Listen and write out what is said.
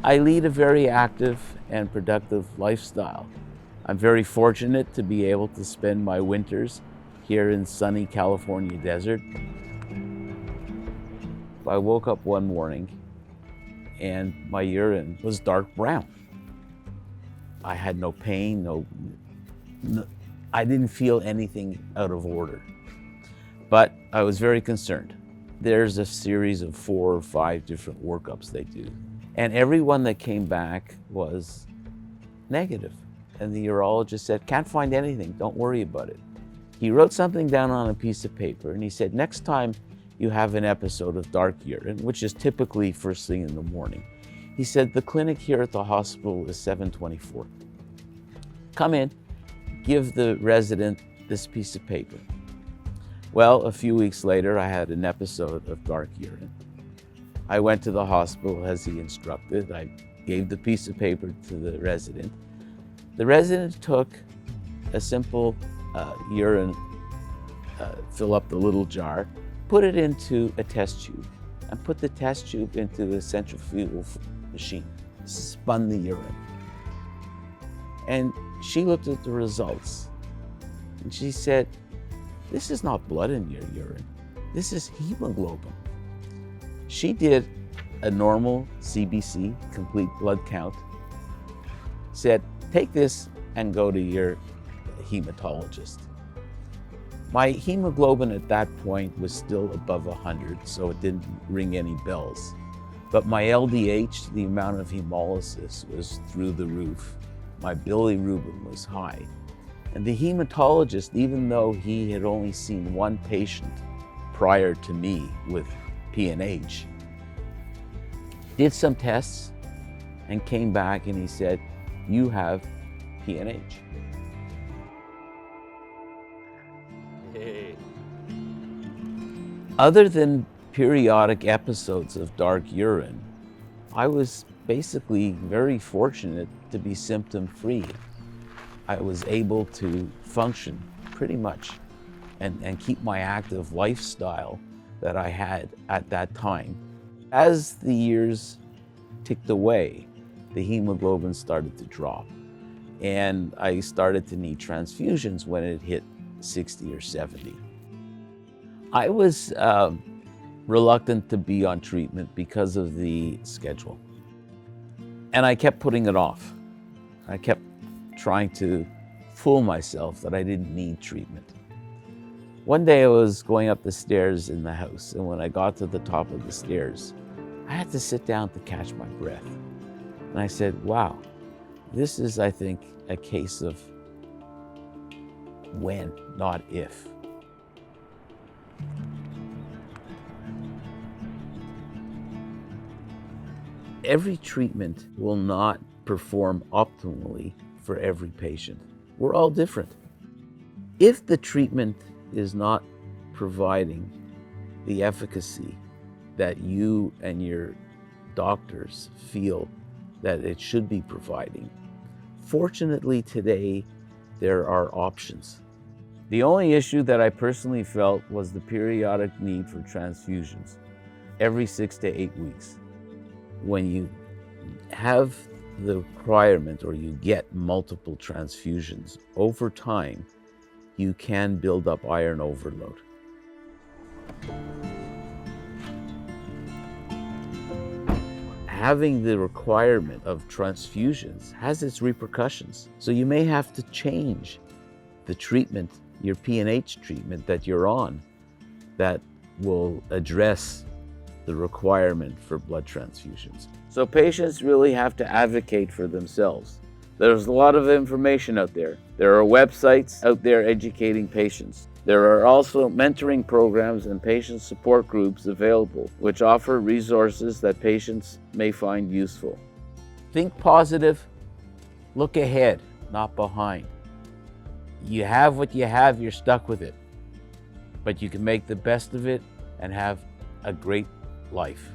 I lead a very active and productive lifestyle. I'm very fortunate to be able to spend my winters here in sunny California desert. I woke up one morning and my urine was dark brown. I had no pain, I didn't feel anything out of order, but I was very concerned. There's a series of 4 or 5 different workups they do, and everyone that came back was negative. And the urologist said, can't find anything, don't worry about it. He wrote something down on a piece of paper and he said, next time you have an episode of dark urine, which is typically first thing in the morning, he said, the clinic here at the hospital is 724. Come in, give the resident this piece of paper. Well, a few weeks later, I had an episode of dark urine. I went to the hospital as he instructed. I gave the piece of paper to the resident. The resident took a simple urine, fill up the little jar, put it into a test tube, and put the test tube into the centrifugal machine, spun the urine. And she looked at the results and she said, this is not blood in your urine, this is hemoglobin. She did a normal CBC, complete blood count, said, take this and go to your hematologist. My hemoglobin at that point was still above 100, so it didn't ring any bells. But my LDH, the amount of hemolysis, was through the roof. My bilirubin was high. And the hematologist, even though he had only seen one patient prior to me with PNH, did some tests and came back and he said, you have PNH. Hey. Other than periodic episodes of dark urine, I was basically very fortunate to be symptom-free. I was able to function pretty much and keep my active lifestyle that I had at that time. As the years ticked away, the hemoglobin started to drop, and I started to need transfusions when it hit 60 or 70. I was reluctant to be on treatment because of the schedule, and I kept putting it off. I kept trying to fool myself that I didn't need treatment. One day I was going up the stairs in the house, and when I got to the top of the stairs, I had to sit down to catch my breath. And I said, wow, this is, I think, a case of when, not if. Every treatment will not perform optimally for every patient. We're all different. If the treatment is not providing the efficacy that you and your doctors feel that it should be providing, fortunately today there are options. The only issue that I personally felt was the periodic need for transfusions every 6 to 8 weeks. When you have the requirement or you get multiple transfusions, over time you can build up iron overload. Having the requirement of transfusions has its repercussions. So you may have to change the treatment, your PNH treatment that you're on, that will address the requirement for blood transfusions. So patients really have to advocate for themselves. There's a lot of information out there. There are websites out there educating patients. There are also mentoring programs and patient support groups available, which offer resources that patients may find useful. Think positive, look ahead, not behind. You have what you have, you're stuck with it. But you can make the best of it and have a great life.